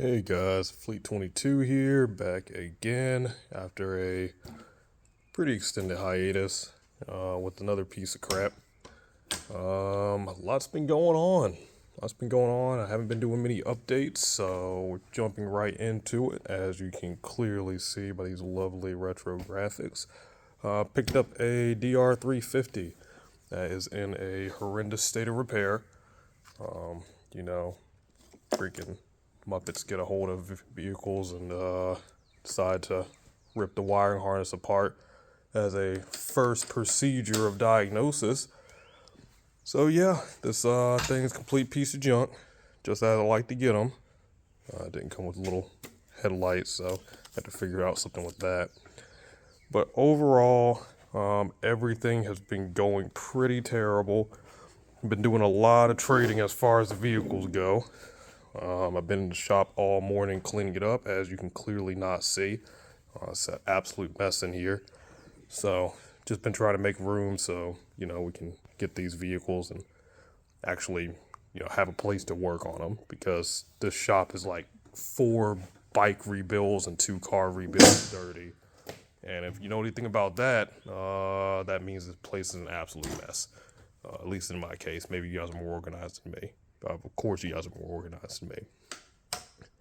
Hey guys, Fleet 22 here, back again after a pretty extended hiatus with another piece of crap. A lot's been going on. I haven't been doing many updates, so we're jumping right into it, as you can clearly see by these lovely retro graphics. Picked up a DR350 that is in a horrendous state of repair. You know, freaking Muppets get a hold of vehicles and decide to rip the wiring harness apart as a first procedure of diagnosis. So yeah, this thing is a complete piece of junk, just as I like to get them. It didn't come with little headlights, so I had to figure out something with that. But overall, everything has been going pretty terrible. I've been doing a lot of trading as far as the vehicles go. I've been in the shop all morning cleaning it up, as you can clearly not see. It's an absolute mess in here. So, just been trying to make room so, we can get these vehicles and actually, have a place to work on them, because this shop is like 4 bike rebuilds and 2 car rebuilds dirty. And if you know anything about that, that means this place is an absolute mess. At least in my case. Maybe you guys are more organized than me. Of course, you guys are more organized than me.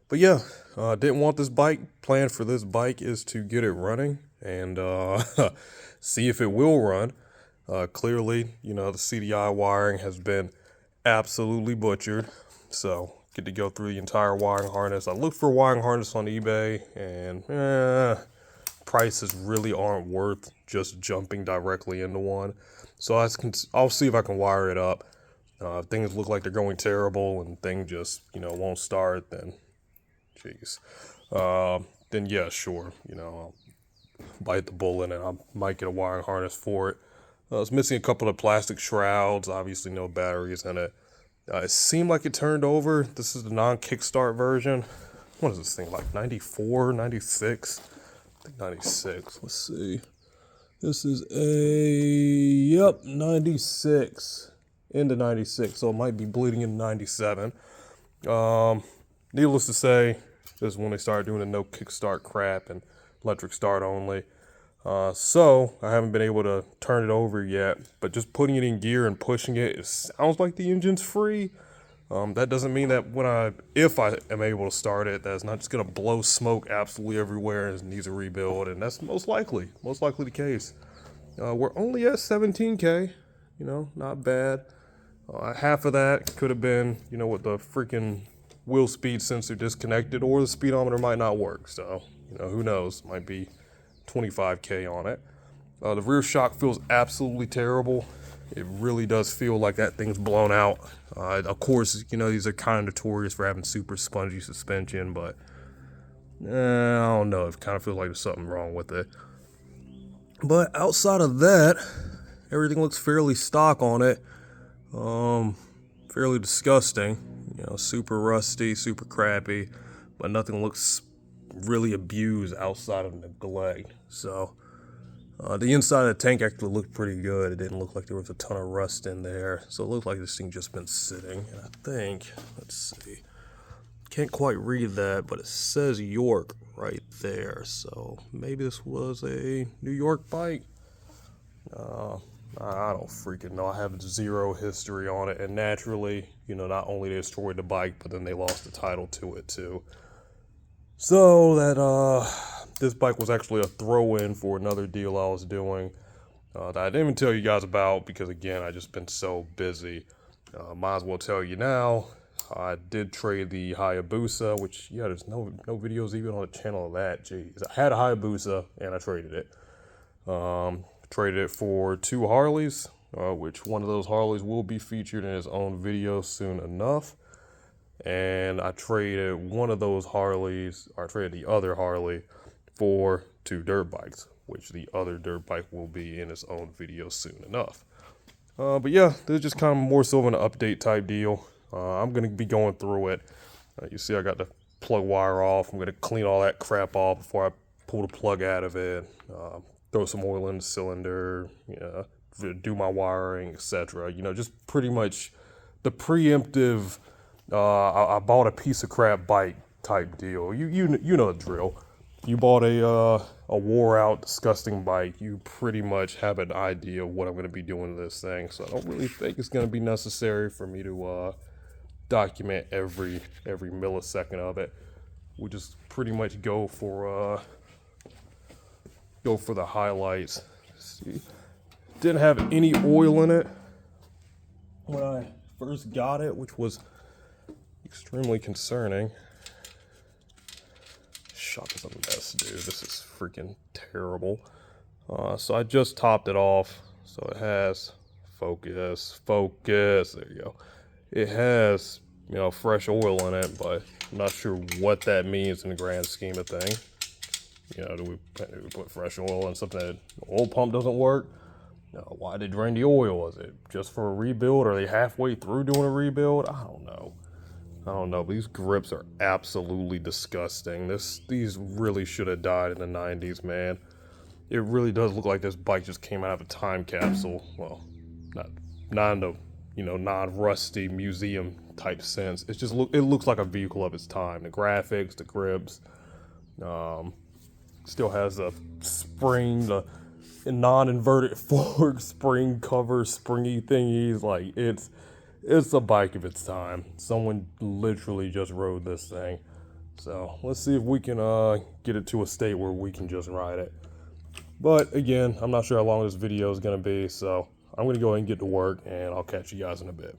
But yeah, didn't want this bike. Plan for this bike is to get it running and see if it will run. Clearly, the CDI wiring has been absolutely butchered. So get to go through the entire wiring harness. I looked for a wiring harness on eBay, and prices really aren't worth just jumping directly into one. So I'll see if I can wire it up. If things look like they're going terrible and things just, won't start, then, jeez. Then yeah, sure, I'll bite the bullet and I might get a wiring harness for it. It's missing a couple of plastic shrouds, obviously no batteries in it. It seemed like it turned over. This is the non-kickstart version. What is this thing, like 94, 96? I think 96, let's see. This is a, 96. Into 96, so it might be bleeding into 97. Needless to say, this is when they started doing the no kickstart crap and electric start only. So I haven't been able to turn it over yet, but just putting it in gear and pushing it, it sounds like the engine's free. That doesn't mean that if I am able to start it, that's not just gonna blow smoke absolutely everywhere and needs a rebuild, and that's most likely the case. We're only at 17K, not bad. Half of that could have been, with the freaking wheel speed sensor disconnected, or the speedometer might not work. So, who knows? Might be 25K on it. The rear shock feels absolutely terrible. It really does feel like that thing's blown out. Of course, these are kind of notorious for having super spongy suspension, but I don't know. It kind of feels like there's something wrong with it. But outside of that, everything looks fairly stock on it. Fairly disgusting, super rusty, super crappy, but nothing looks really abused outside of neglect. So, the inside of the tank actually looked pretty good. It didn't look like there was a ton of rust in there. So it looked like this thing just been sitting. And I think, let's see, can't quite read that, but it says York right there. So maybe this was a New York bike. I don't freaking know. I have zero history on it, and naturally, not only they destroyed the bike, but then they lost the title to it too. So this bike was actually a throw-in for another deal I was doing that I didn't even tell you guys about, because again, I just been so busy. Might as well tell you now. I did trade the Hayabusa, which there's no videos even on the channel of that. Jeez, I had a Hayabusa and I traded it. Traded it for 2 Harleys, which one of those Harleys will be featured in his own video soon enough. And I traded one of those Harleys, or I traded the other Harley for 2 dirt bikes, which the other dirt bike will be in its own video soon enough. But yeah, this is just kind of more so of an update type deal. I'm going to be going through it. You see I got the plug wire off. I'm going to clean all that crap off before I pull the plug out of it. Throw some oil in the cylinder, do my wiring, etc. Just pretty much the preemptive, I bought a piece of crap bike type deal. You know the drill. You bought a wore out, disgusting bike. You pretty much have an idea of what I'm going to be doing to this thing. So I don't really think it's going to be necessary for me to document every millisecond of it. We just pretty much go for the highlights. Let's see, didn't have any oil in it when I first got it, which was extremely concerning. Shock is a mess, dude. This is freaking terrible. So I just topped it off. So it has focus. There you go. It has, you know, fresh oil in it, but I'm not sure what that means in the grand scheme of things. You know, do we put fresh oil in something that the oil pump doesn't work? No, why did they drain the oil? Is it just for a rebuild? Are they halfway through doing a rebuild? I don't know. But these grips are absolutely disgusting. These really should have died in the 90s, man. It really does look like this bike just came out of a time capsule. Well, not in the, you know, non-rusty museum type sense. It looks like a vehicle of its time. The graphics, the grips, still has the spring, the non-inverted fork spring cover, springy thingies. Like it's a bike of its time. Someone literally just rode this thing. So let's see if we can get it to a state where we can just ride it. But again, I'm not sure how long this video is going to be, so I'm going to go ahead and get to work, and I'll catch you guys in a bit.